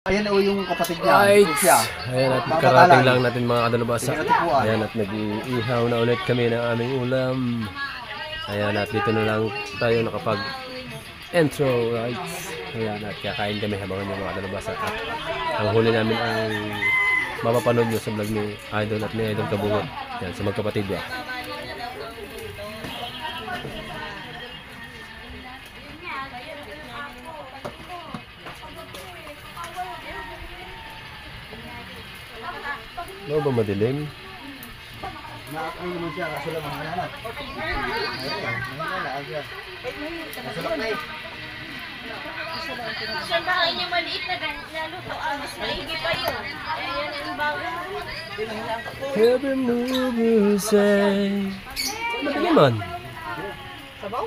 Ayan o yung kapatid niya. Right. Siya. Ayan at karating lang natin mga kadalubasa. Ayan at nag-iihaw na ulit kami ng aming ulam. Ayan at dito na lang tayo nakapag-intro. Right. Ayan at kakain kami habang yung mga kadalubasa. At ang huli namin ang mapapanood nyo sa vlog ni Idol at ni Idol Kabungot. Ayan sa magkapatid niya. Ano ba madilim? Nakakay naman siya, kaso lang mga anak. Sa bahay niya maliit na naluto, mas maigi pa yun. Ayan ang bago. Every move you say. Madiliman. Sabaw?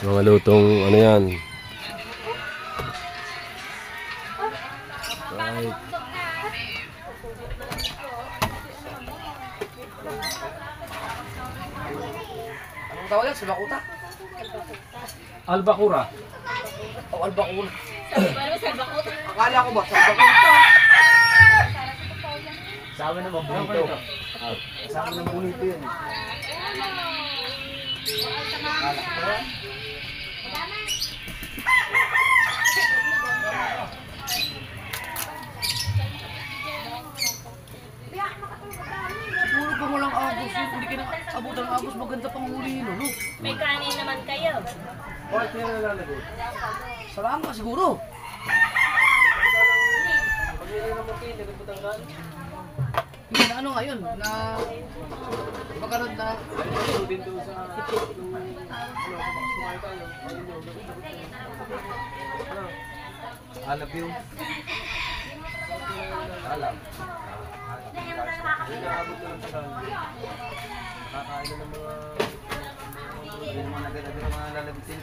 Mga lutong ano yan. Right. Anong tawag yan? Sibakuta? Albacura. O albakura? Paano sa bakot? Akala ko ba? Sibakuta? Sa amin naman bonito. Sa amin naman bonito yun. Akala ko ba? Siguro kung walang agos yun, hindi ka na abot ng agos, maganda pang huli yun, no? May kanin naman kayo. Bakit kaya nalalagay? Salama siguro. Hindi na ano ngayon, na magkaroon na alap yung alap. Kakain na ng mga nagagawin mga lalabitin.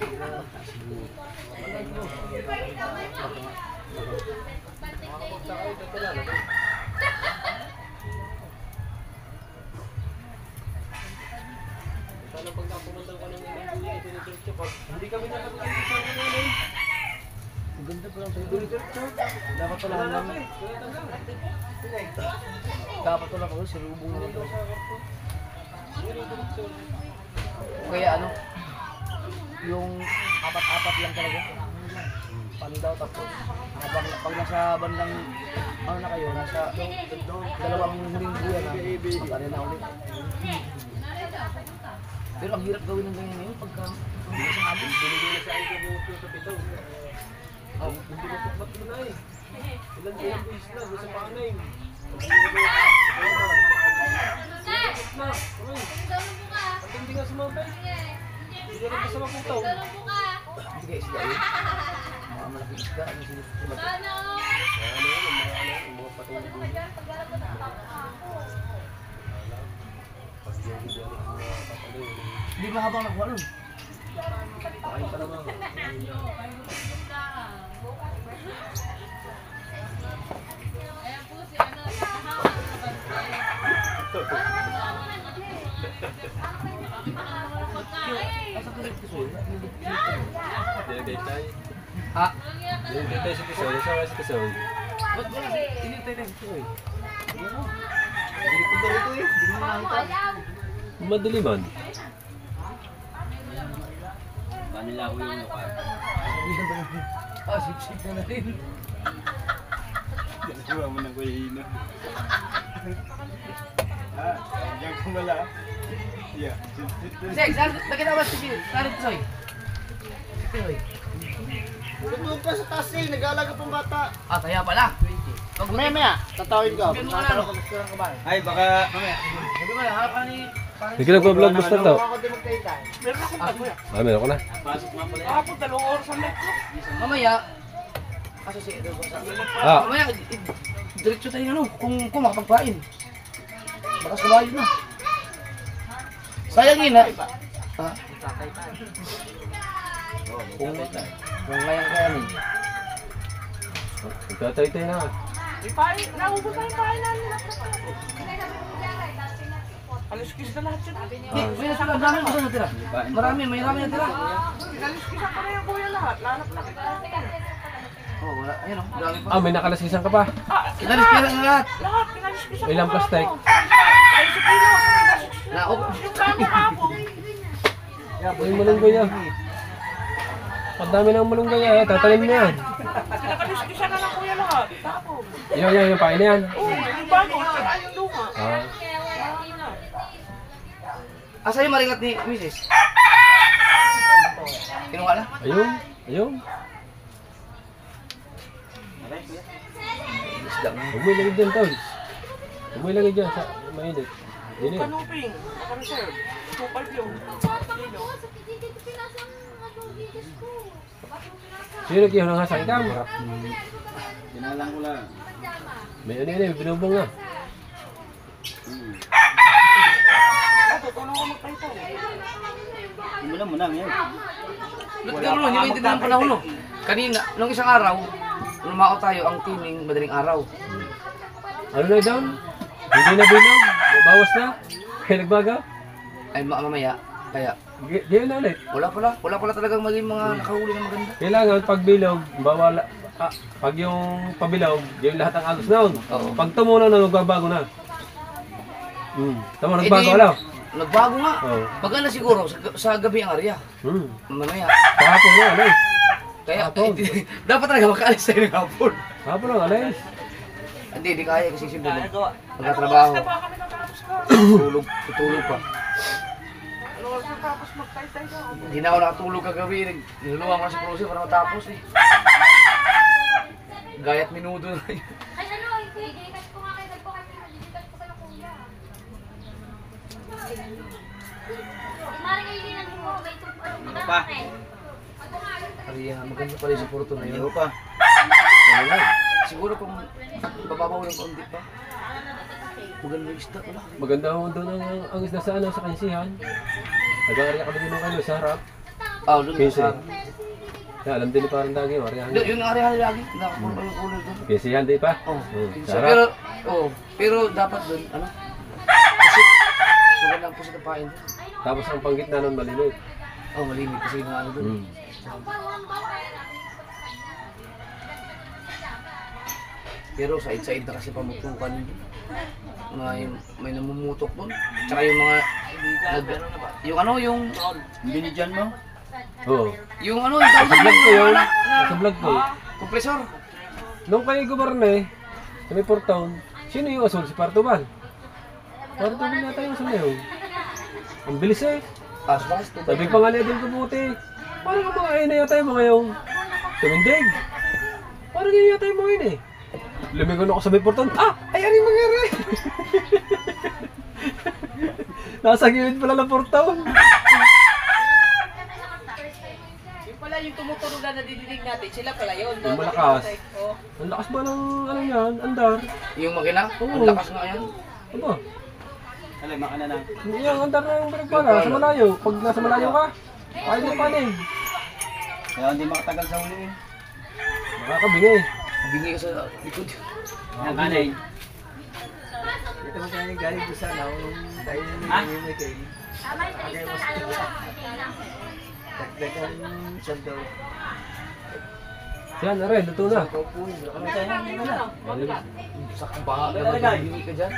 Hindi kami nakapagpapalala. Ang ganda pa lang sa'yo. Dapat pala lang. Dapat pala ako, silubong naman ito. Kaya ano, yung apat-apat lang talaga. Pandaw tapos. Pag nasa bandang, ano na kayo, nasa dalawang linggo yan na. Pag-ari na ulit. Pero ang hirap gawin ng ganyan ngayon pagka hindi na sa hapon. Binigay na sa akin yung sa pito. Hindi na tukmat mo na eh. Ilan ko yung buwis na, sa panay. Hindi nga sumabay. Hindi rin kasama putaw. Hindi ka isda yun. Mga malaking isda. Ano sinusulat? Ano yan? Ang mga patulog doon. Hindi mahabang nakuha nun. Kain pa naman. Ah, Hinintay si Tisoy. Sama si Tisoy. ba't wala? Hinintay na ito eh. Hindi ko daw ito eh. Hindi mo nakita. Madiliman. Kanila ko yung luka. Sip-sip na rin. Gano'n mo ng kuhino. Diyan kung wala. Yeah. Sek, bakit ako ba si Sarip Soy? Soy. Doon pa sa taas eh. Nag-aalaga pang bata. Kaya pala. Maya, tatawin ko. Ay, baka... Hindi mo na, harap ka ni... Hindi ka nagpa-vlog basta daw. Ako din magtaytay. Meron akong tayo. Meron ko na. Pasok nga pala. Ako, 2 oras ang metro. Mamaya, kaso si Edo. Ah, Mamaya, diretso tayo ano, kung makapagpain. Baka sumayo na. Sayang yun ha. Ha? Kung kayang-kayanin. Magtatay-tay na. Naubos na yung pahay namin. Aliskis na lahat yun. May nasa marami gusto natira. Marami natira. Aliskis ako na yung kuya lahat. Lanap na kita. Oh, wala. Ayun o, dami pa. May nakalasisan ka pa. Inalis pera na lahat. Lahat, pinaliskis ako. Ilang plastic? Ay, sa pilo. Na, Yung kamo kapo. Yung malunggay yan. Ang dami ng malunggay yan. Tatanim na yan. Pinakaliskisan na lang kuya lahat. Tapo. Yung pain na yan. Oo, yung bago. Tsaka yung luma. Ah. asa yung maringat ni Mrs.? Kinuha na? Ayun. Isda mo. Huwag mo ilagay dyan, Tol. Huwag mo ilagay dyan sa mainit. Init. Kanuping. Naka-reserve. 2.5 yun. Kilo. Sino nag-ihaw ng hasang ikam? Dinalang ko lang. May ano, binubong na. Tutulong ko magpaito. Muna ngayon. Ba't gano'n? Hindi maintindihan ng panahon no? Kanina, nung isang araw, lumako tayo ang tining madaling araw. Ano na down? Hindi na bilog? Bawas na? Kaya nagbaga? Ay mamaya, kaya Gaya na ulit. wala pala talagang maging mga nakahuli na maganda. Kailangan pag bilog, bawala. Pag yung pabilog, yung lahat ang agos noon. Oo. Pag tumunaw na, magbabago na. Tama, nagbago wala. Nagbago nga. Oo. Maganda siguro sa gabi ang area. Mamaya. Kahapon na, alis. Kaya Hapon. dapat talaga makaalis tayo ng hapon. Kahapon na, alis. Hindi kaya kasi si Bulo. Magkatrabaho. Tutulog pa. Ano oras na tapos magtay-tay ka? Hindi na ako nakatulog kagabi. Niluluwa ko na si Cruze para matapos eh. Gayat minuto na yun. Ay, ano, i-didikat ko nga kayo, nagdidikat ko kayo kuya. Maring ilinan mo, may ano pa? Kaya maganda pala yung Porto na yun. pa. Ano nga, siguro kung bababaw ng kaunti pa. Maganda yung isda wala. Maganda ho doon ang isda sa sa kansihan. Nag-area kami din ng ano sa harap. Doon Pinsi. sa... Kaya alam din ni parang dagi, area Doon, yung area lagi. Nakakulong yung kulay doon. Kansihan di pa? Oh, Sa pinsa. harap. Pero dapat doon, ano? Pusit. Maganda ang pusit ang pain doon. Tapos ang panggitna nun malilit. Malimit kasi yung ano doon. Pero side-side na kasi pamutukan yun. May namumutok doon. Tsaka yung mga... yung ano, yung... Binidyan mo? Oo. Yung ano, Sa vlog ko yun. na Sa vlog ko. kompresor. Nung kayo gubarne, sa may portaon, sino yung asul? Si Partubal. Partubal yata yung asul na yun. Ang bilis eh. Aspas, Sabi pa nga niya din kabuti. Parang ang mga ayun na yata yung mga yung tumindig. Parang yun yata yung mga yun eh. Lumingon ako sa may portaon. Ay ano yung mangyari? Nasa gilid pala ng portaon. Yung pala yung tumutunog na nadidinig natin, sila pala yun. Yung malakas. Ang lakas ba ng ano yan? Andar? yung makina, Oo. ang lakas nga yan. Ano? Alay, makana na. Yung andar na yung pala sa malayo. Pag nasa malayo ka, kahit na panig. Kaya hindi makatagal sa huli eh. Makakabingay. Bingi ka sa likod. Ang kanay. Ito mo tayo galing doon sa ano, tayo may kayo. Tama yung talis ka na, alam mo. Dagdagan siya daw. Yan na rin, luto na. Ikaw po yun. Ano tayo nang wala? Sakang baka ka bingi ka dyan.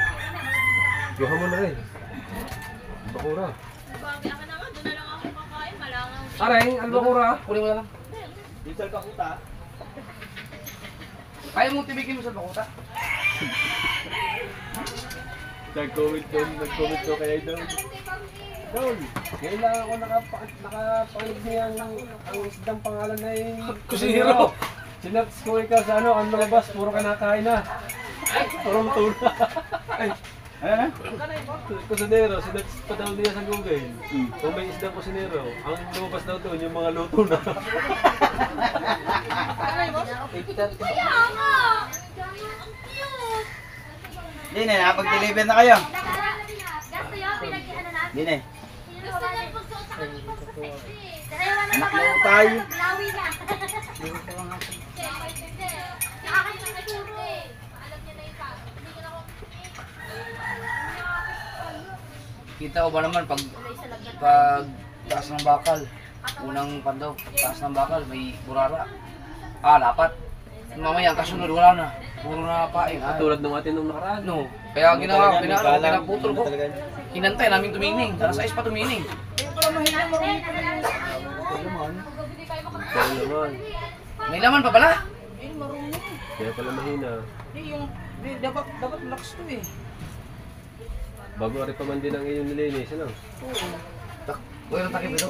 Yuha mo na rin. Bakura. Bagay ako naman, doon na lang ako kakain. Malangang. Aring, albakura. Kunin mo na lang. Diesel ka puta. Kaya mong tibigin mo sa bakuta. Nag-comment ko kaya doon. Doon, ngayon lang ako nakapakinig niya ang isdang pangalan na yung... Kusinero. Sinaps ko ikaw sa ano, ang lumabas, puro kinakain na. Puro matula. Ano na? Kusinero, sinaps pa daw niya sa Google. Kung may isdang kusinero, ang lumabas daw doon yung mga luto na. Kaya nga! Ang cute! Hindi na, nakapag-deliver na kayo. Gasto yun, pinag-ano natin. Hindi na. Gusto niya pagsuot sa kanila. Dalawa na Anak naman mo tayo. Lawi na. Hindi ko pa nga. Nakakasituro. Alam niya na yung kaso. Hindi ko na ako. Kita ko ba naman pag taas ng bakal, unang pandaw, taas ng bakal, may burara. Lapat. Mamaya, kasunod, wala na. Puro na paing. Tulad ng atin nung nakaraan. No. Kaya pinaputol ko. Hinantay namin tumining. Alas 6 pa tumining. Kaya naman. May laman pa pala. Kaya pala mahina. Dapat lakas to eh. Bago ari pa man din ang iyong nilinis, ano? Kuya ng takip ito.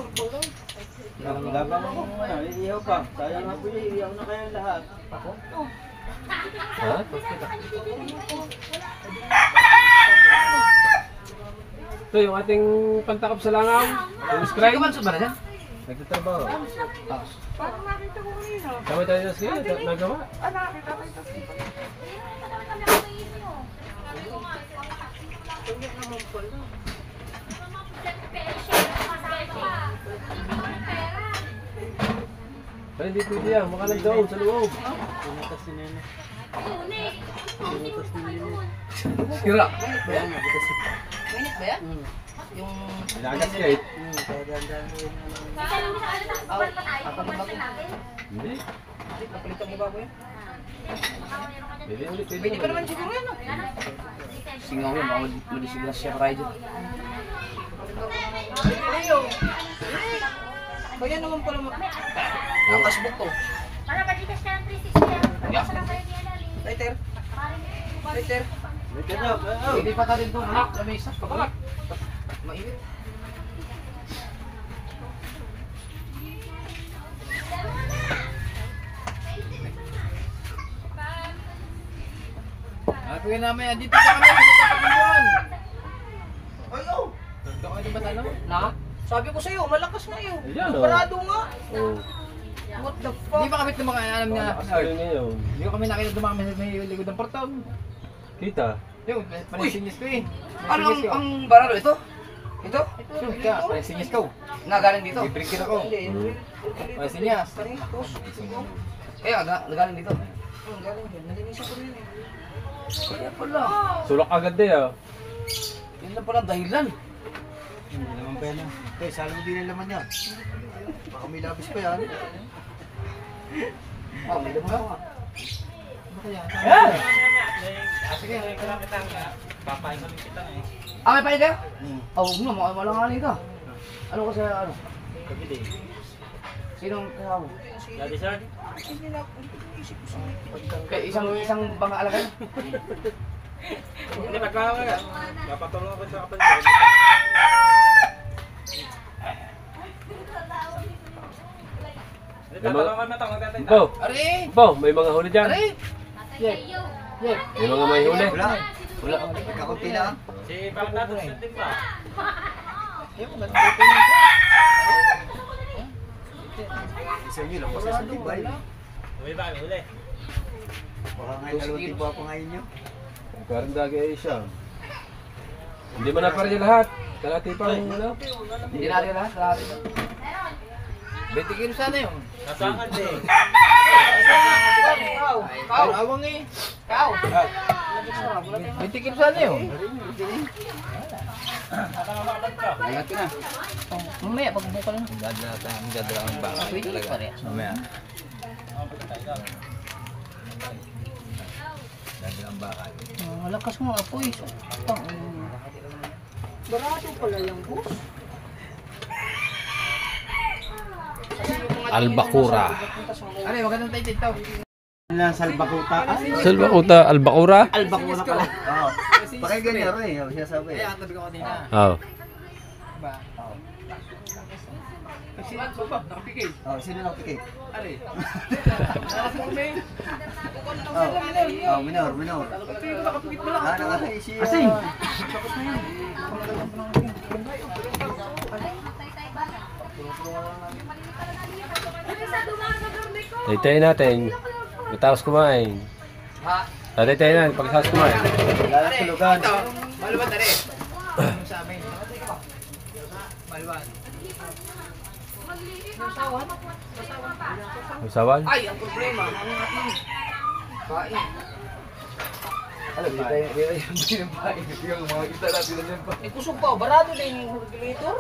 Labang mo ano, iihaw pa. Sayang nga po yun, iihaw na kayo lahat. Ha? Ito yung ating pantakap sa langaw. Yung Kaya scribe. man sa ba na dyan? Nagtatrabaho. Kami tayo na siya, nagawa. Ay, hindi pwede yan. Makalag doon sa loob. Punatas si Nene. Sira. Minit ba yan? Yung... Nilagas kahit. Kaya dandan mo yun. Apat na bago. Hindi. Napalitan mo bago yan? Pwede ulit. Pwede pa naman siguro yan. Singaw yan, baka madisigas siya tayo dyan. Kaya naman pala ang kasbuk to. Para maligas ka ng 360. Yeah. Para kayo di alali. Lighter. Lighter. Lighter na, oh. Hindi pa tayo doon. Anak, sa mesa. Kapalat. Mainit. Pagkakawin namin, dito ka kami, dito ka pagkakuan. Ano? Dito ka ba talo? Na? Sabi ko sa'yo, malakas na yun. Ayan, oh. Parado nga. Oh. What the fuck? Hindi pa kami mga alam niya. Malakas ka rin ngayon. Hindi ko kami nakita dumami may likod ng portón. Kita. Yung, panisinyas ko eh. Ano ang baralo ito? Ito? Kaya, panisinyas ko. Nagaling dito. Ibring kita ko. Panisinyas. Kaya, nagaling dito. Galing dito. Nalinisan ko rin eh. Kaya pala. Sulok agad din ah. Yun na pala ang dahilan. Hindi naman pa yan ah. Okay, salo mo din ang laman yan. Baka may labis pa yan. May laman ka nga. Sige, may pahin kayo? Huwag mo, malanganin ka. Ano kasi, ano? Sinong kasama? Daddy sir? Kaya isang banga alaga? Hindi, magkakawa ka. Papatulong ako sa kapansin. Tatanong ka na ito, magtatay Bo, Ari! Bo, may mga huli dyan. Ari! May mga may huli. Wala. Wala. Nagkakunti lang. Si Pangdato, din ba? Isa nyo lang, kasi sa tibay. Uwi ba, uli. Baka ngayon dalawang tiba pa ngayon nyo. Parang dagi ay siya. Hindi man na parang lahat. Kalati pa ang ano. Hindi natin lahat, lahat ito. 20 kilo sana yun. Nasangan din. Kau! Awang eh! Kau! 20 kilo sana yun. Ingat ka na. Mamaya, pagbuka lang. Dadala ang baka. Pwede pa rin. Mamaya. Dadala ang baka. Malakas mo apoy. Barado pala yung bus. Albacura. Ano, magandang tayo dito. Na salbakuta. Salbakuta, albacura? Albakura pala. Oo. Baka ganyan rin. Siya sabi. Kaya, tabi ko kanina. Oo. Ba? Sino ba? Nakapikay. Oh, sino nakapikit? Ari. Oh, minor. Nakapikit mo lang. Nakakaisi. Asing. Taytayin natin. Matapos kumain. Ha? Taytayin natin pagkatapos kumain. Lalakulugan. Ito. Malubat na rin. Sa amin. Malubat. Usawan? Ay, ang problema, ang ating pain. Alam, di tayo yung pain. Yung mga kita natin na dyan pa. Eh, kusog pa, barado din yung regulator.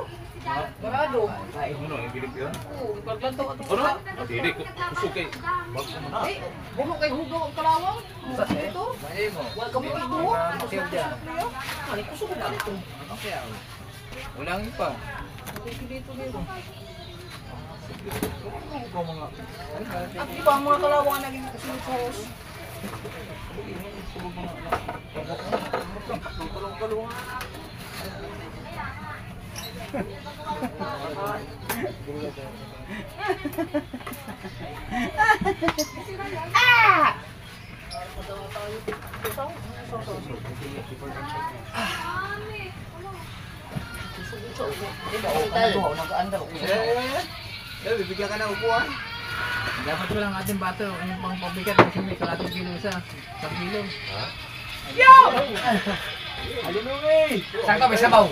Barado. Pain mo no, yung bilip yun? Oo, paglantaw at ano? Hindi, kusog kay. Eh, bulo kay hugaw ang kalawang. Sa ito? Mahay mo. Wala kami ito. Kusog dyan. Ano, kusog na ito. Okay, walang ipa. Dito dito. Ikaw mga... At di ba ang mga kalawang na naging kasunod sa host? Bibigyan ka na upuan. Dapat ko lang ating bato, yung pang pabigat kasi may kalating kilo sa kilo. Saan ka may sabaw?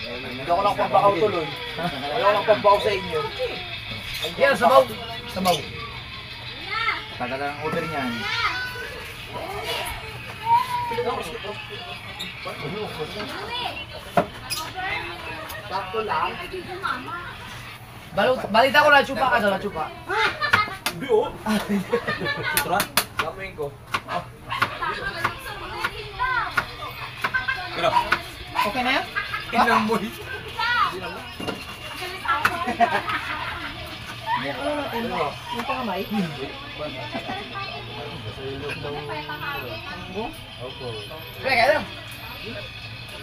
Hindi ako lang pampaw tuloy. Wala ko lang pampaw sa inyo. Yan, sabaw. Sabaw. Tagal ang order niyan. Sakto lang. Balita ko na chupa ka na chupa. Hindi oh. Sutra? Gamiin ko. Pero, Okay na yan? inamoy. Yung pangamay? Kaya kaya lang.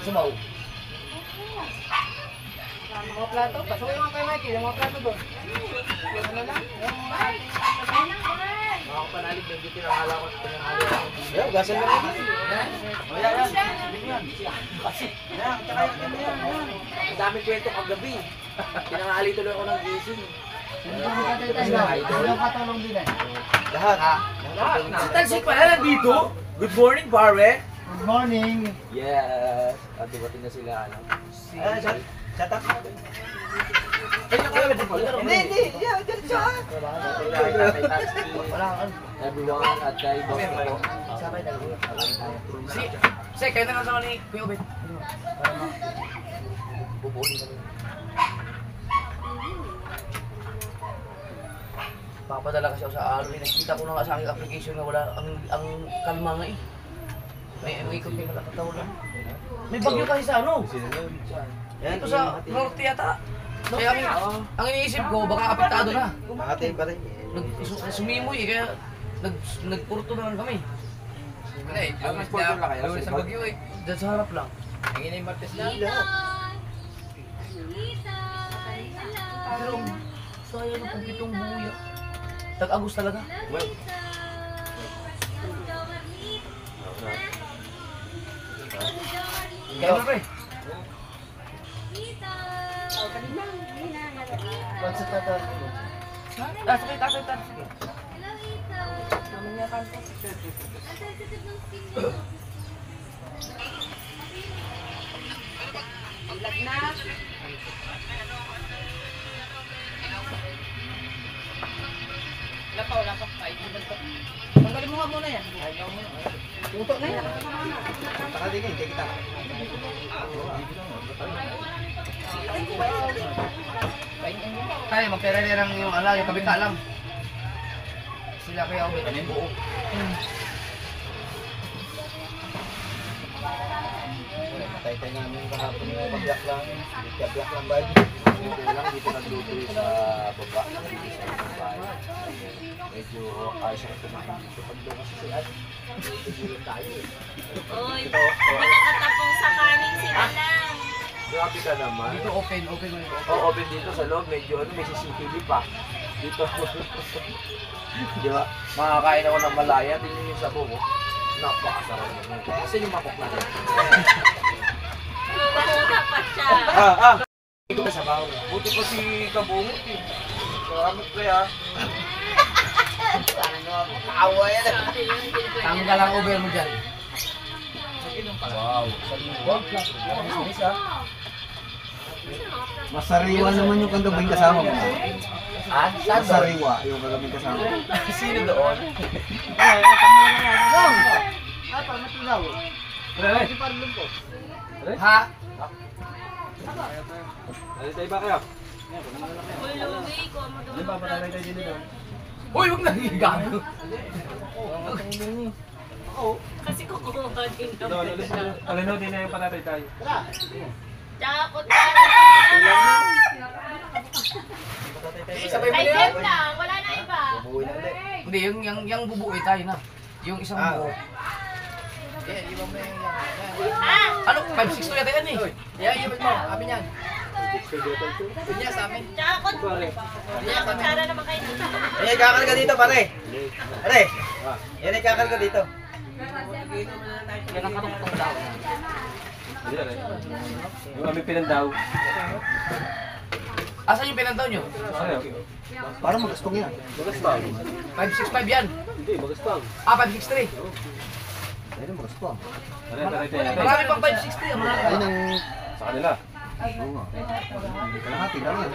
Sumaw. Mga plato, pasukin mga kay Mikey, yung mga plato doon. Yung ano lang, yung mga mga panalig na dito ng halaman at pinanghali ako. Yo, gasal ka rin. O yan, yan. Kasi, yan, tsaka yan. Ang daming kwento kagabi. Pinanghali tuloy ako ng gising. Ano katulong din eh? Lahat. Tansik pa na dito. Good morning, pare. Good morning. Yes. At dumating na sila, ano. Shut up. Hindi. Yeah, dyan siya. Everyone at kay Boss ko. Si, kayo na lang sa ni Kuya Obet. Para bubuhin kami. Papadala kasi ako sa Alvin. Nakita ko na nga sa aking application na wala ang kalma nga eh. May ikot kayo nakakataw lang. May bagyo kasi sa ano? Dito sa Norte yata. Kaya ang iniisip ko, baka apektado na. Makatin pa rin. Sumimoy eh, kaya nagpurto na lang kami. Lunes na kayo sa Bagyo eh. Diyan sa harap lang. Ang ina yung Martes na. Pero sayang na kung pitong buya. Tag-Agos talaga. Well, Kaya na pre. Pansa tata. Sakit. Sige. Wala pa. Tanggalin mo nga muna yan. Tutok na yan. Nakatingin, hindi kita. Kaya magpera lang yung ala, yung kabita lang. Sila kaya ubit. Ano yung buo? Patay namin kahapon yung pag-block lang. Pag-block lang ba? Dito lang, dito nagluto sa baba. Medyo ayos ako kumain dito. Pag doon kasi si Ad, dito tayo eh. Uy, hindi nakatapong sa kanin sila lang. grabe ka naman. Dito open mo ito. Oo, open dito sa loob, medyo ano, may CCTV pa. Dito. Di ba? Makakain ako ng malaya, tingnan yung sabo ko. Napakasarap naman. Kasi yung makok natin. Luga-luga pa siya. Ito sa bawo. Buti pa si Kabungot eh. Salamat pre ha. Awa yan. Tanggal ang over mo dyan. Wow. Wow, plus. Miss ah. Masariwa naman yung kagabing kasama mo. Ah, saan doon? Masariwa yung kagabing kasama mo. Sino doon? Ha? Tayo ba kayo?Uluwi ko mo doon. Uy, huwag nang higago. Kasi kukuha din Ito, alin din na yung patatay tayo. Tsakot Sabay mo Ay, na yan. Jeff lang. Wala na iba. Hindi, yung bubuoy tayo na. Yung isang buo. Ah! Ano? 5-6 yata yan eh. Yeah, yung mo. Kami niyan. Yun sa amin. Tsakot. Kutsara naman kayo dito. Yan, kakarga dito, pare. Pare. Yan, kakarga dito. Yan ang karungtong daw. Yung aming pinandaw. Asan yung pinantaw nyo? Ano? Parang magastong yan. Magastang. 565 yan. Hindi, magastang. Ah, 563. Ayun, magastong. Ano yung tatay tayo? Marami pang 560. Marami. Ayun ang... Sa kanila. Oo nga. Kalahati lang yan.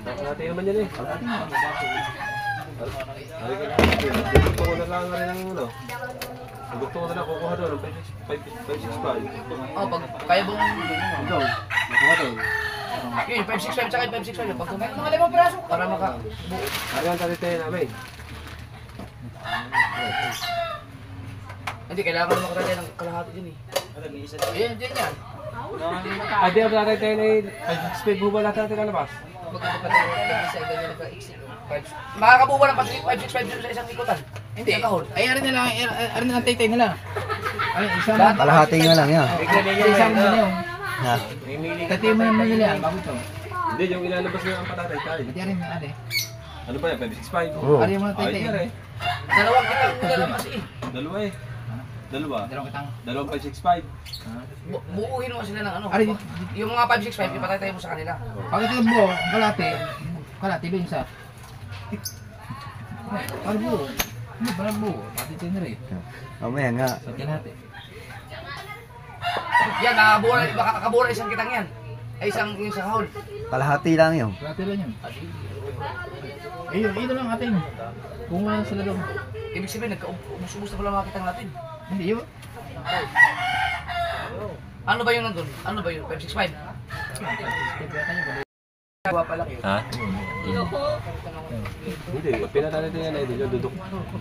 Natin naman yan eh. Kalahati nga. Gusto ko na lang rin ang ano. Gusto ko na lang kukuha doon ng 565. Oh, pag kaya bang... Ikaw, nakuha doon. Yun, yung 565 tsaka yung 565 yun. Pag kumain mga 5 piraso. Para maka... Ano yung tatay tayo namin? Hindi, kailangan naman makatay ng kalahati din eh. Ayan, dyan yan. Ah, di ang tatay tayo na yung 565 ba lahat natin kalabas? Magkano pa tayo isa ganyan nagka-exit. Makakabuwa ng 565 sa isang ikutan. Hindi. Ay, arin na lang, arin na lang tay nila. Ay, isang Kalahati nga lang yan. isang mo yun. Ha? Tatay mo naman nila, bago to. Hindi, yung ilalabas na ang patatay tayo. Pati arin, are. Ano ba yan? 565? Oo. Arin mo na tay. Ay, yan eh. Dalawang kitang lalabas eh. Dalawa eh. Dalawa. Dalawang kitang. Dalawang 565. Buuhin mo sila ng ano. Arin, Yung mga 565, ipatay tayo mo sa kanila. pag ito buo, kalate doon sa... Para buo. Ano ba buo? Pati ito na rin. Mamaya nga. Sa kalate. Yan, baka kakabuo na isang kitang yan. Ay, isang yung sa kahon. Kalahati lang yun. Kalate lang yun. Ayun, ito lang ating. Kung wala sila doon. Ibig sabihin, nagkaubos-ubos na pala mga kitang natin. Hindi yun. Ano ba yung nandun? Ano ba yun? 565? Ha? Hindi, pinatatay tayo na ito. Duduk.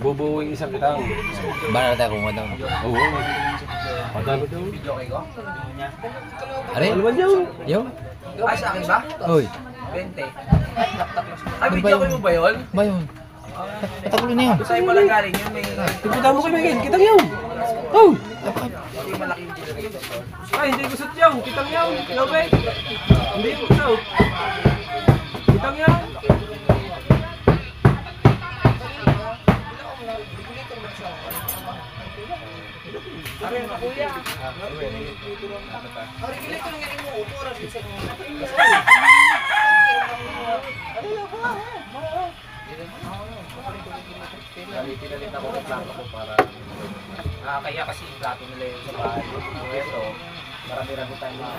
Bubuwing isang kitang. Bara tayo kung ano. Oo. Padalo daw. Are? Ano ba yun? Yo? Ay, sa akin ba? Hoy. 20. Ay, video ko mo ba yun? Ba yun? Patakulo na yun. Sa'yo mo lang galing yun. May Tiputan mo kay Miguel, kitang yun. Oh! malaking generator. Ay, hindi gusot yun. Kitang yun. Lobe. Hindi gusot. Kitang yun. Pinalit ako ng plato ko para kaya kasi yung plato nila yun sa bahay. Ito, marami-rami tayong mga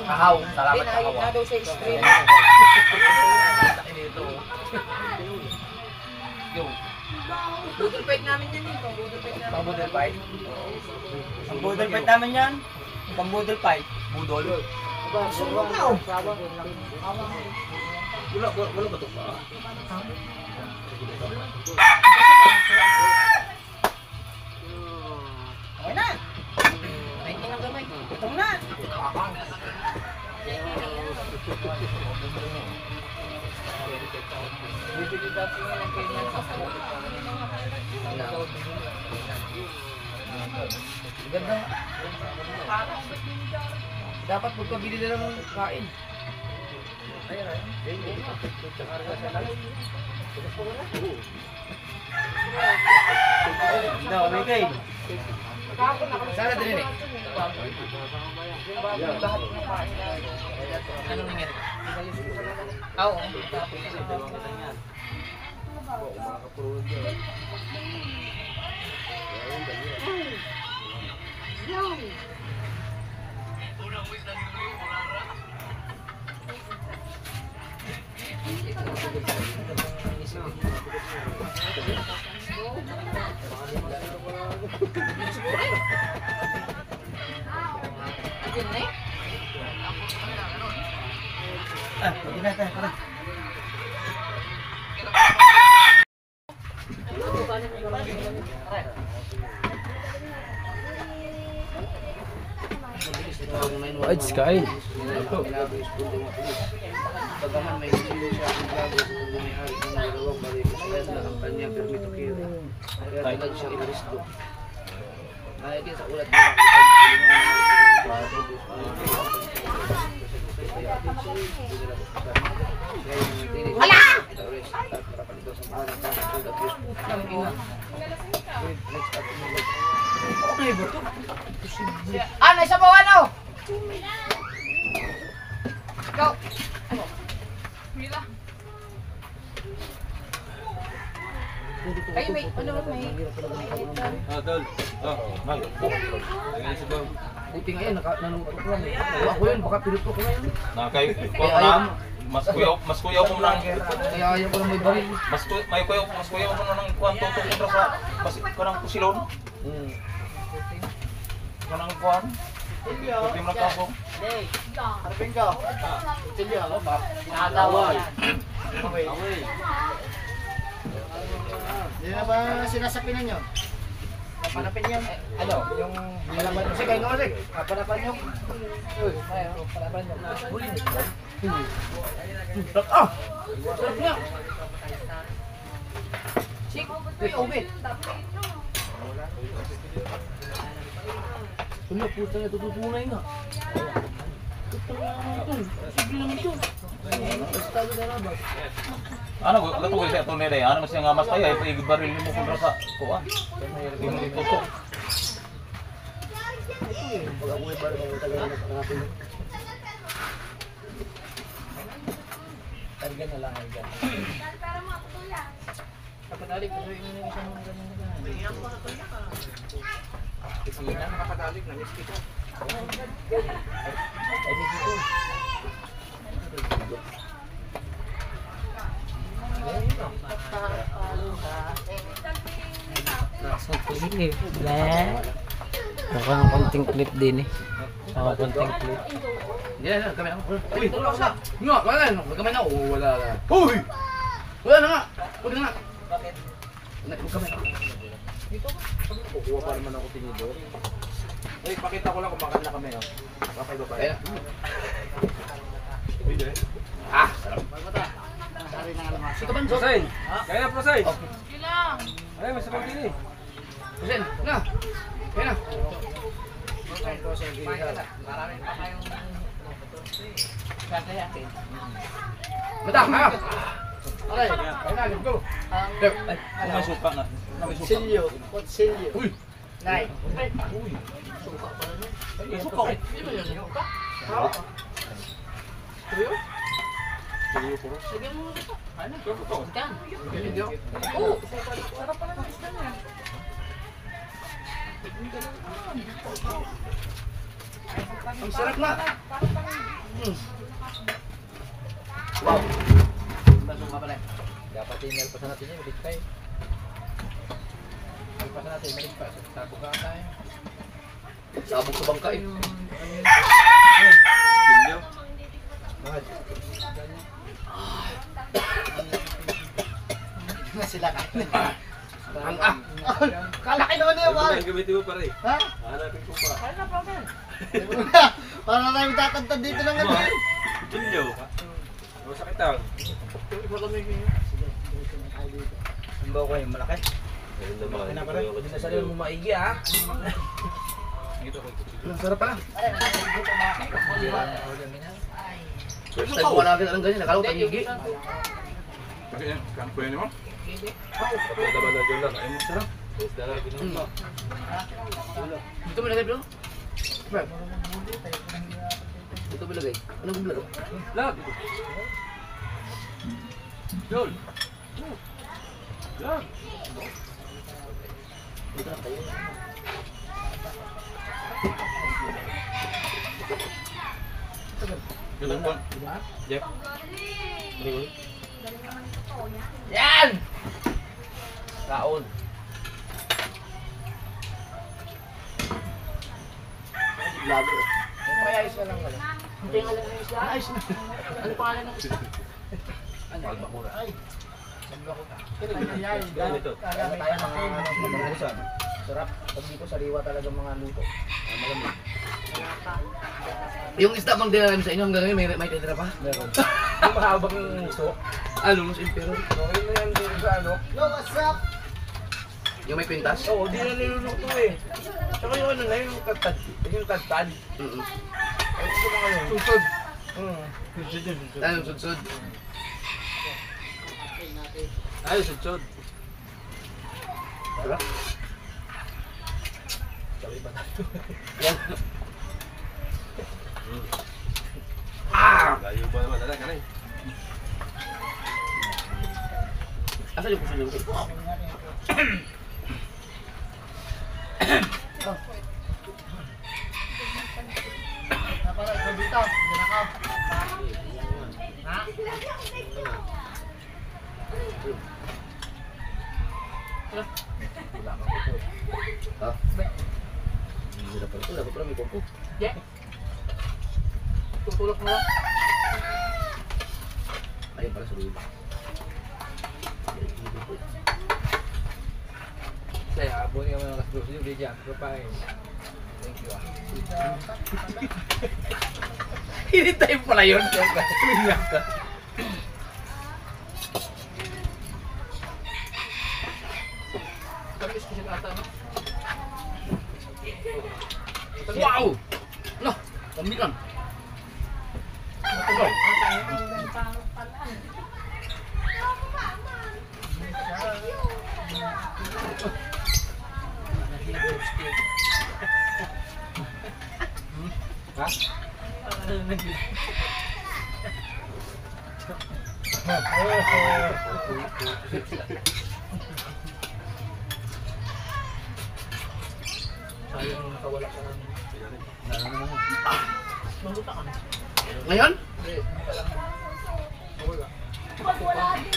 kahaw. Salamat kahaw. Pinakita daw sa stream. Yung budol fight namin yan eh. Pang budol fight? Ang budol fight namin yan. Pang budol fight. Budol? Sunod na oh. Wala ba ito pa? Okay na. May tinang gamay. Itong na. Ganda. Dapat magpabili na lang ng kain. No, Miguel. Sana din eh. Ano nangyari? Oo. Yun na eh. Hindi na tayo, pare. Rides, kain. Bagaman may sino siya ang gago sa pagmamayari ng dalawang balik kaya na ang kanyang permito kira. Kaya tagad siya inaresto. Kaya sa ulat niya Ano, isa po ano? Go! Mila. Ay, may, ano, may... Dol. Mag. Lagyan sa bawang. buti nga yan, nanuntok lang. Ako yun, baka pinuto ko ngayon. Nakay. Kaya ayaw, Mas kuyaw ko na. kaya ayaw ko lang may baril. Mas kuyaw ko na ng kuwan tutok kontra sa kanang kusilon. Kanang kuwan. Puti mo na kapo. Harapin ka. Silya, ano ba? Nakagawa. Hindi na ba sinasapinan nyo? Panapin yan. Ano, yung panapan nyo. Sige, no, sige. Panapan nyo. Uy, panapan nyo. Huli nyo. Ah! Sarap niya. Sik, uy, ubit. Ano, puta na tututunay nga. Sige naman ito. Estado na labas. Ano gatugol sa tunay day? Ano mas nga mas tayo ay baril mo kontra sa kuwan. Di mo tutok. Pag ako may baril, ang tagal na nakapin. Targa na lang, targa. Para makutuya. Kapatalik, kasi yung isang mga ganun na ganun. Pisina, nakapatalik, na-miss kita. Ay, miss ito. Mukhang konting clip din eh. Oo, konting clip. Hindi na, kamay na. Uy, tulog sa. Nga, wala na. Magkamay na. Oo, wala na. Uy! Wala na nga. Wala na nga. Bakit? Magkamay na. Dito ba? Kukuha pa naman ako tinidor. Uy, pakita ko lang kung makan na kami. Kapay ba pa? Ayan. Uy, dire. Ah, sarap. Sika ba? Prosain! Kaya na, Prosain! Yun lang. Ay, may sabang din eh. Kusin, na. Kaya na. Marami pa kayong... Kakayakin. Mata, ha? Aray, kaya na, let's go. Ay, Kung may suka na. May suka. Silyo. Silyo. uy. Nay. May suka. Sige mo dito. Ano? Ikan. Hindi ako. Oo. Sarap pala ng isda niya. Ang sarap na. Wow. Basong ka pala. Dapat tinggal pa sa natin yun, ulit kayo. Pa sa natin, malig pa. Sabog ka tayo. Sabog sa bangka eh. Silyo. Sila ka. Ang ah. Kalaki naman niya, pare. Gamitin mo pare. Ha? Hanapin ko pa. Kaya na, problem. Para na tayo tatantad dito ng ano. Silyo. Masakit ang. Ang bawa ko yung malaki. Ayun naman. Hindi na sarili mo maigi ah. Ito ko. Ang sarap pala. First time ko nakakita ng ganyan, nakalaw tangigi. Ayan, kan pwede mo? Sarap. Dito mo lagay bro? Brad. Dito mo lagay. Anong blog? Lag. Jol. Lag. Dito na tayo. Ganun po. Diba? Jeff. Yan! Kaon. Vlogger. May ayos ka lang pala. Hindi nga lang ayos na. Ayos na. Ano pangalan ng isa? Ano? Albacora. Ay. Albacora. Yan. Ito. Tayo mga ano. Sarap. Pag dito sariwa talaga mga luto. Malamig. Yung isda bang dinala sa inyo hanggang ngayon may titira pa? Meron. Yung mahabang muso. Ano mas impero? Okay na yan din sa ano. Yo, what's up? Yung may pintas? Oo, di na niluluto eh. Tsaka yung ano na yung tagtad. Yung tagtad. Ay, ito mga yun. Sudsud. Sudsud yun, sudsud. Ano sudsud? Ay, sudsud. Wala. Sabi pa tayo. Yan. Ah! Layo ba naman? Dala ka na eh. Asa yung puso yung Ha? Hindi na pala ito. Dapat pala may kuko. Tutulak mo lang. Ayun pala sa lupa. Kaya, abunin ka mo ng kasbros yung video. Kapain. Thank you ah. Hinintay pala yun. Tuminyak ka. Tamis ko siya ata, no? Wow! No! Pamilan. Matagal. Ha? Sayang nakawala ka ng... Maluta ka na. Ngayon? Pag wala din.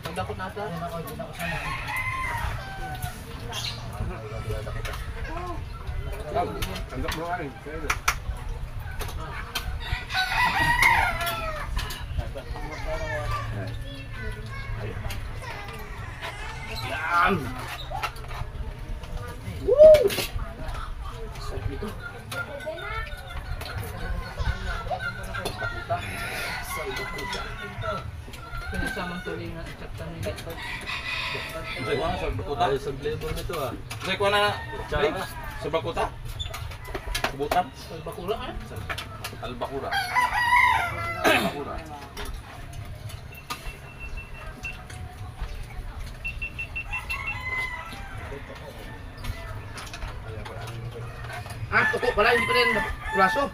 Nagdakot nata. Tanggap mo ka rin. Yan! Woo! Sarap nito. Pinasamang tuloy na chapter ni Beto. Ayos ang flavor nito ah. Say ko na. Tsaka. Sa Bakuta? Subutan? Bakura ka? Albacora. Albacora. Ah, tuko pala. Hindi pa rin braso.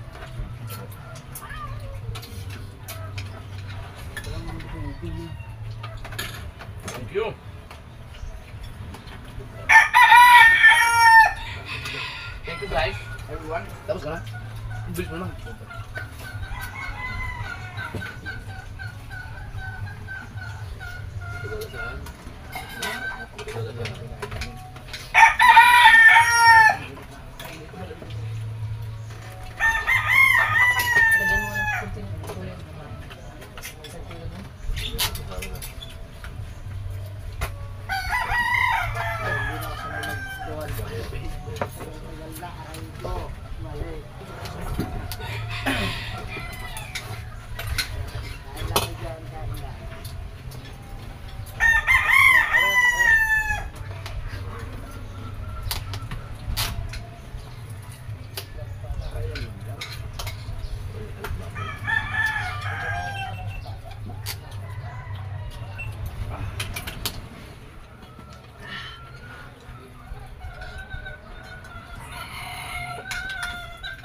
Thank you. Thank you guys. Everyone. Tapos ka na? Bilis mo naman.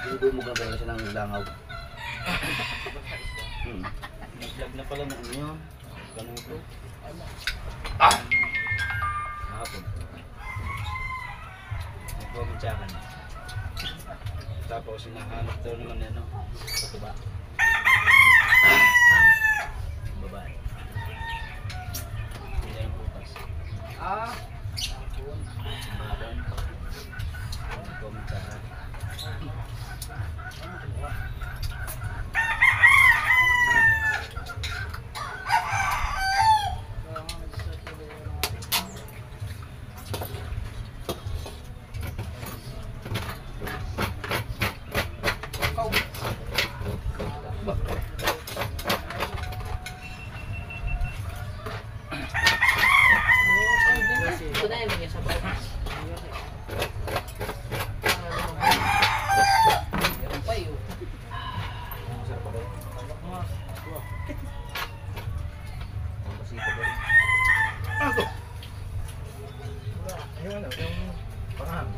Inubuhin mo gagawin kasi ng langaw. Nag-vlog na pala ng ano yun. Kanuto. Ah! Hapon. Kumitsakan. Tapos hinahanap daw naman ano, patuba. Babae. Hindi yung bukas. Ah, Maron. Kumitsakan. ito na yun, may sabaw. Meron pa yun. Masarap pa ba yun? Masita ba rin? Ano to? Yung ano, yung parang.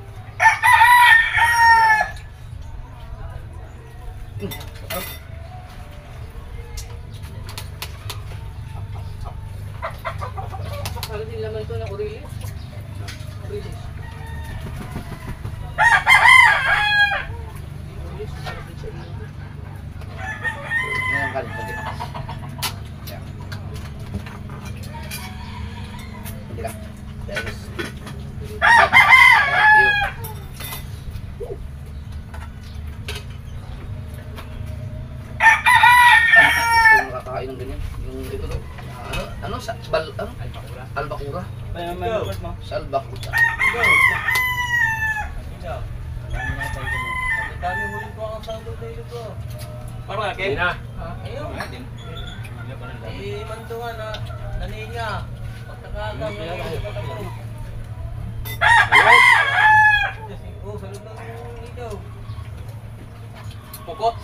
Parang din laman to ng Aurelis. Aurelis. Aurelis, sarap din sa iyo. Ngayon ka rin, pwede. Yan. Pwede ka. Yes. Thank you. Gusto mo nakakain ng ganyan? Yung ito to? Ano? Albacura? Kaya may lupot mo. Sa Albacura. Dami huli ko ang sando tayo ko. Parang Hindi na. Ayun. Eh, mantungan na naninya. Pagkakagam na yung pagkakagam. Oh, salud ng ikaw. Pukot.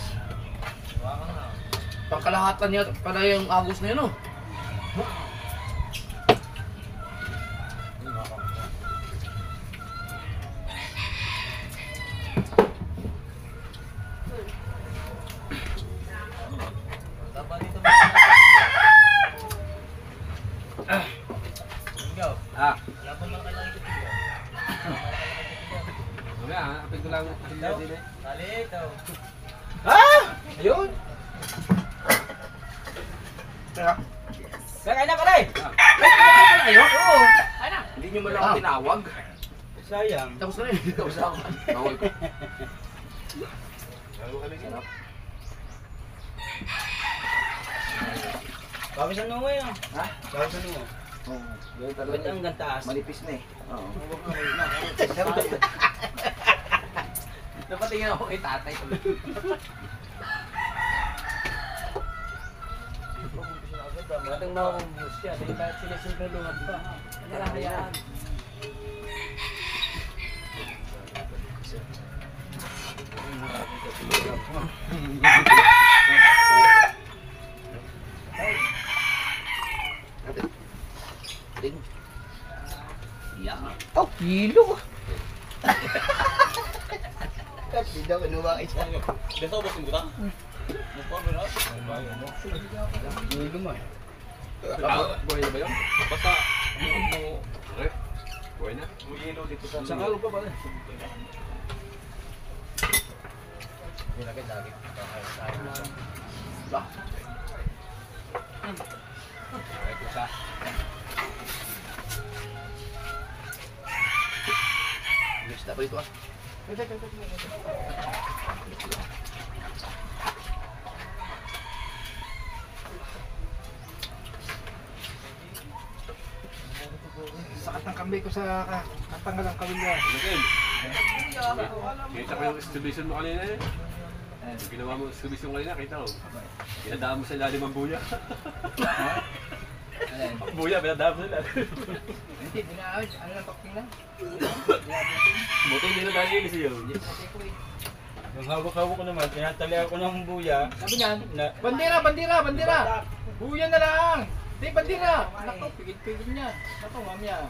Baka na. Pangkalahatan niya pala yung agos na yun, oh. Dapat dito mga ikaw. Ah. Wala pa mga kailangan dito. Mamaya, apit ko lang. Din eh. Dali, ikaw. Ah! Ayun. Teka. Kakain na pala eh. Ayun. Oo. Ano? Hindi nyo man lang ako tinawag. Sayang. Tapos na rin. Tapos na ako. Tawag ko. Bakit ano mo yun? Ha? Bakit ano mo? Oo. Ganun Ba't talaga. ang gantaas? Manipis na eh. Oo. Napatingin ako kay tatay. Mating maubos siya. Dahil kahit sila sinulungan pa. Nalahayaan. Ting. Yeah. Oh, kilo. Hindi daw kinuha isa. Dito ba kung butang? Mukha mo na. Kilo mo eh. Buhay na ba yun? Basta, Okay. Buhay na. may ilaw dito sa... Sa kalong pa pala. Nilagay lagi. Ba? Ito sa. Gusto pa ito ah. Sakat ng kambay ko sa katanggal ang kawin niya. Lagyan. Kita ko yung exhibition mo kanina eh. Yung ginawa mo exhibition kanina, kita ko. Pinadaan mo sa ilalim ang buya. Buya, pinadaan mo sa ilalim. Hindi, binaawit. Ano lang, talking lang. Buti hindi na dahil yun siya. Yung hawak-hawak ko naman, tinatali ako ng buya. Sabi niyan, Na, bandera, bandera, bandera! Buya na lang! Hindi, bandera! Naku, pigil-pigil niya. Naku, mamaya.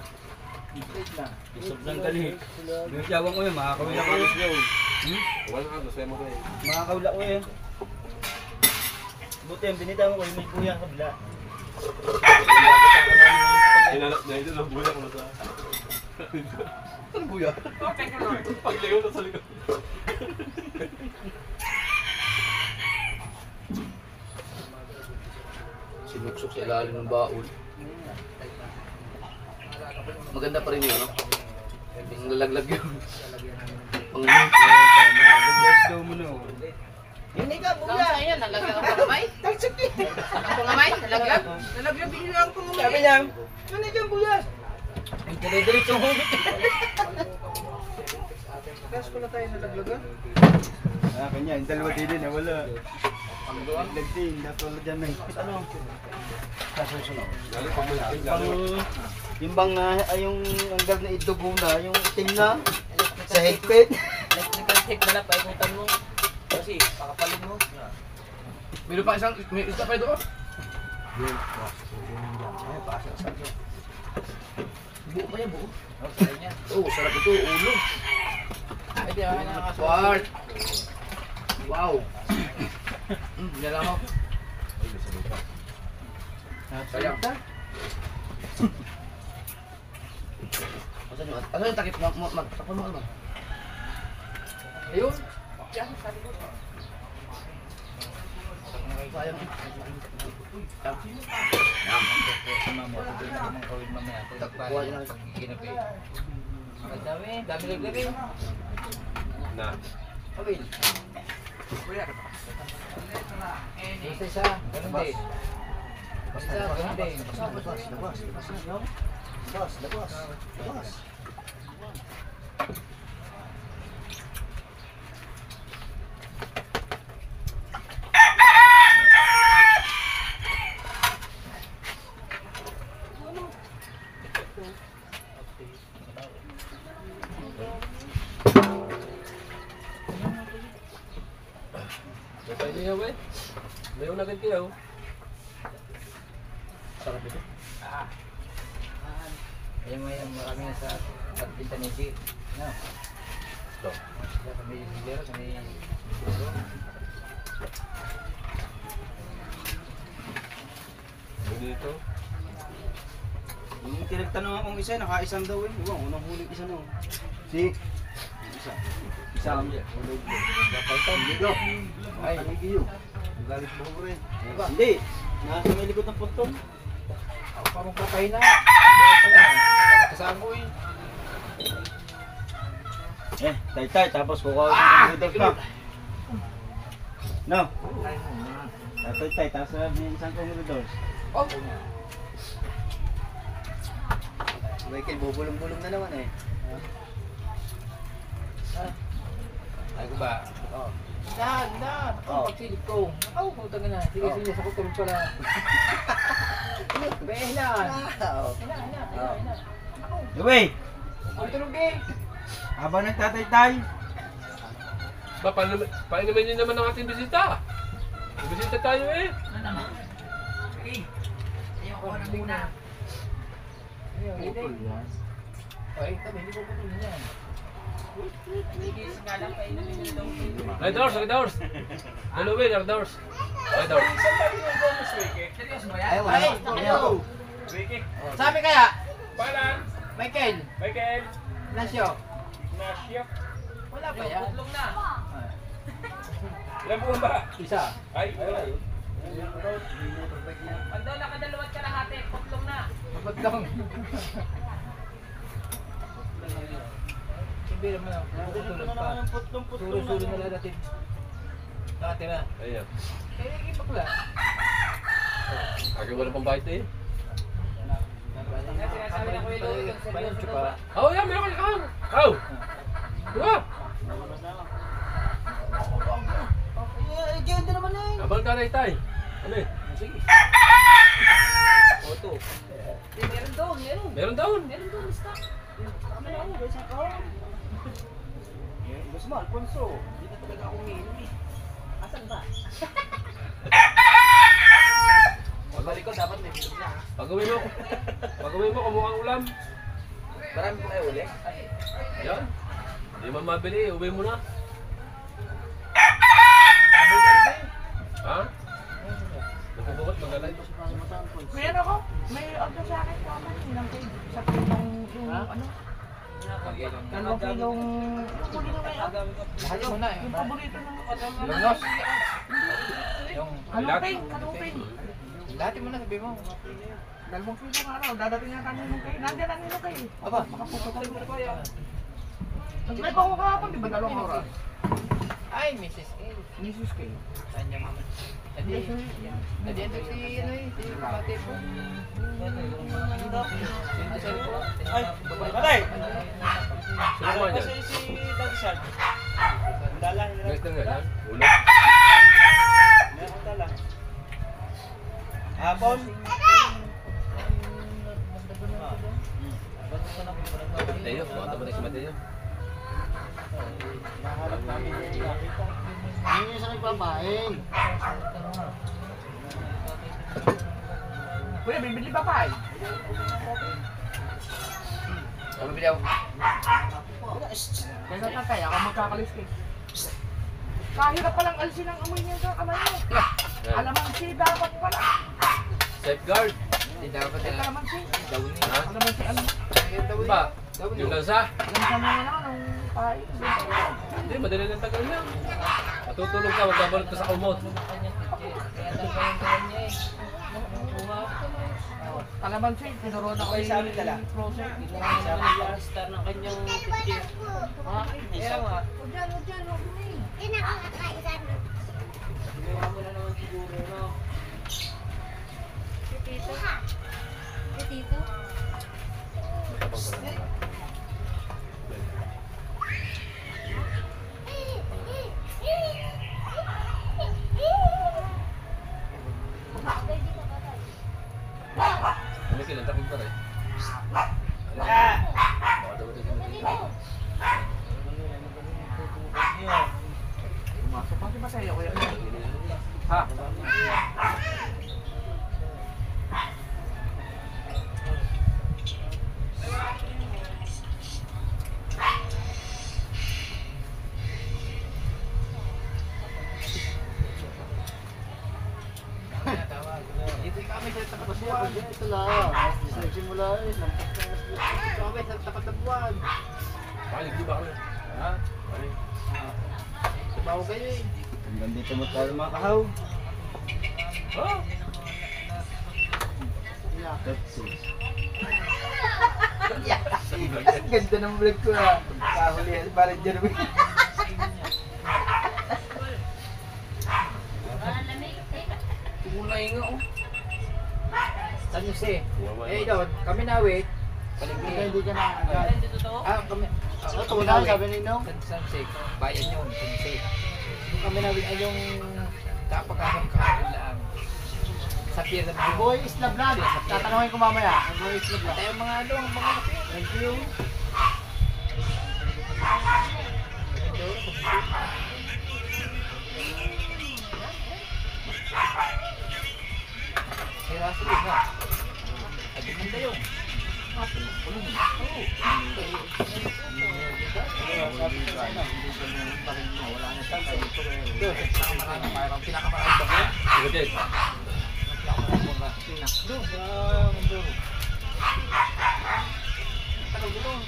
Straight na. sobrang galing. Yung tiyawang ko yun, makakawila ko yun. Wala ka, gusto mo ko eh. Makakawila ko yun. Buti yung binita mo ko, yung may buya sa kabila. Hinanap na ito ng buya ko sa... Ano buya? Paglayo na sa likod. Sinuksok sa ilalim ng baul. Maganda pa rin yun, no? Yung lalaglag yun. daw mo na. Hindi ka, Kung saan yan, nalaglag ang pangamay? Ang pangamay, nalaglag? Nalaglag bigla ang pangumay. Sabi lang, ano dyan, buyas? Ay, dire-diretso ang humit. Gas ko na tayo nalaglagan. Ah, kanya, yung dalawa din na wala. Ang din, natulad dyan na. Ano? Kasusunod. Yung bang yung hanggang na idugo na, yung itim na, sa headpad. Electrical tape na lang, paikutan mo. Kasi, pakapalin mo. Meron pa isang, may isa pa doon. Ay, basa sa akin. Buo pa yan, buo. Okay, niya. Oh, sarap ito, ulo. Ay, di ako nakakasusunod. Part. Wow. Yan lang ako. Sayang. Ano yung takip? Tapon mo ano? Ayun. Yan, sabi ko. Sayang. Kuha yun lang. Ang dami, dami naglabi. Na. Okay. Isa, ganun din. Isa, ganun din. Labas. Napay niyo ba? Layo na agad kayo. Sarap ito. Ayan mo yung marami na sa pagpinta ni G. No? Ito. Sa may zero, sa may... Dito. Yung tinagtanong akong isa, nakaisang daw eh. Wow, unang huling isa no. Si? Isa. Isa ang hulog. Dito. Ay, Giyo. Galit mo rin. Hindi. Nasa may likod ng puntong. Ako parang patay na. Kasama ko eh. Tay, tapos kukuha ko sa computer ka. No. Tay, tapos sabi ng isang computer. Oh! Michael, bubulong-bulong na naman eh. Ay ko ba? Oh. Na. Oh, pagsilip ko. Oh, putang na. Sige, sige, sa kutulog pala. Behinan. Ina. Uwe, Ang tulog eh. habang nagtatay-tay. Ba, painumin niyo naman ang ating bisita. May bisita tayo eh. Ay, tabi, hindi ko putulog yan. Red doors. Dalawin, red doors. Red doors. Ay, ano? Sabi kaya? Palan, Michael, Michael, Nasyo. Nasya. Wala pa yan. Ilan po ba? Isa. Ay, wala yun. Pag daw nakadalawat ka lahati, putlong na. Ba't lang? Hindi naman ako. Putulog pa. Suro-suro na lang natin. Nakatira. Ayan. Kaya naging bakla. Agad wala pang bite eh. Sinasabi na ko yung lolo, seryoso daw ba? Oh, yan, meron ka. Oh. Diba? Ganda naman eh. Abang ka na itay. Ano eh? Sige. Oto. Meron doon, meron. Meron doon. Meron doon, stock. Tama na ako, guys. Ako. Gusto mo, Alfonso. Hindi na talaga ako umiinom eh. Asan ba? Pagbalik ko, dapat may bilog na. Pagawin mo kumukhang ulam. Marami po kayo uli. Yan. Hindi man mabili, uwi mo na. Ha? Nakabukot, magalay. Meron ako. May order sa akin. Tama, ilang kayo. Sa pitong yung ano. Dalawang kilong... Lahat mo na eh. Yung paborito ng... Lungos. Yung Kalupin, kalupin. Dati mo na sabi mo. Dalawang kilo nga raw, dadating nga kaninong kayo. Nandiyan ang nilo kayo. Aba, Makaputok mo pa yan. Nag-live ako kahapon, di ba dalawang oras? ay, Mrs. A. Mrs. K. Saan niya mama? Nadi, ito si, ano eh, si Pate po. Sino sa po? Ay, patay! Sino ba niyan? Si Daddy Shark. Dala, Guys na nga yan. Ulo. meron dala. Hapon? Mateo, baka ba si Mateo? Naharap namin yung nakita. Ano yung sa nagbabaeng? Kuya, bibili pa pa eh. Ano bilyaw? Kaya tatay, ako magkakalis kayo. Kahirap palang alisin ang amoy niya sa kamay niya. Alamansi dapat pala. Safeguard. Hindi dapat na. Alamansi. Daw ni. Ha? Alamansi, ano? Ba? Yung lansa? Lansa na yan ako nung pahay. Hindi, madali lang tagal yan. Matutulog ka, magbabalot ka sa kumot. Alamansi, tinuruan ako Okay, sa amin dala. Frozen. Star ng kanyang picture. Kaya nga. Ginawa mo na naman siguro, no? Ano sila, takot pa rin. Baka daw ito si Mateo. Pumasok pa si Mateo, kuya. Ha? Dito kami sa tapat ng buwan. Ito lang. Nagsimula eh. Kami sa tapat ng buwan. Pakilig, di ba ako? Ha? Bawo kayo eh. Hanggang dito mo tayo makahaw. Oh! Ang ganda ng vlog ko ha. Kahulihan parang Jeremy. Tumulay nga oh. San Jose. Eh daw, kami nawit. Paligid. Hindi ka na agad. Ah, kami. Ito na, sabi ni Nong. San Jose. Bayan yun, San Jose. Yung kami nawit ay yung kapagkakang kahulaan. Sa pier ng Boy is the vlog. Tatanungin ko mamaya. Ang boy is the vlog. Tayo mga ano, ang mga kapit. Thank you. Si Russell yun ha. Ay, ganda yun. Ulong. Oo. Doon, pinakamarami. Mayroong pinakamarami ba yun? Sige, Jay. Pinakamarami ba? Doon, sa mundo. Tagal doon.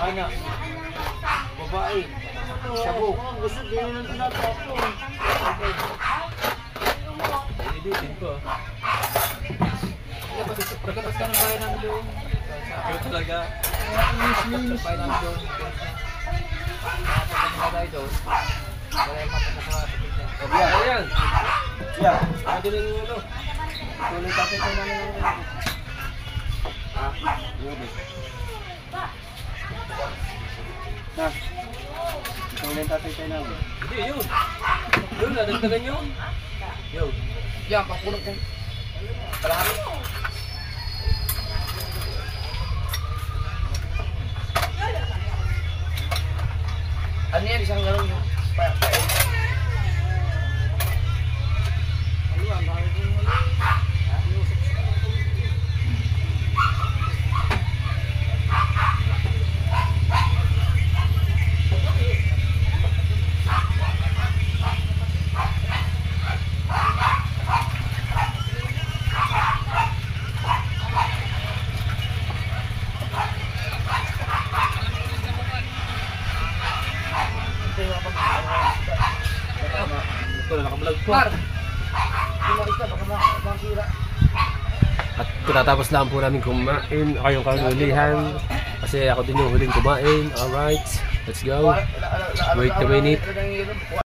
Ano? Babae. Shabu. Gusto din nang tinatapo. Editin ko. Pagkapas ka ng bayan namin doon. Pero talaga. Pagkapas bayan namin doon. Pagkapas tayo doon. Wala yung mapapakawa. Ayan. Yeah. Pwede rin yung ano. Tuloy tatay tayo namin ng Na. Tuloy tatay tayo namin. Hindi, yun. Yun, nadagdagan yun. Yun. Yan, pakulong ko. Palahari. Ano yan? Isang galong yung pa-8. Wala nakablog po. Mar! Hindi mo isa, baka makasira. At katatapos lang po namin kumain, kayong kanulihan. Kasi ako din yung huling kumain. Alright, let's go. Wait a minute.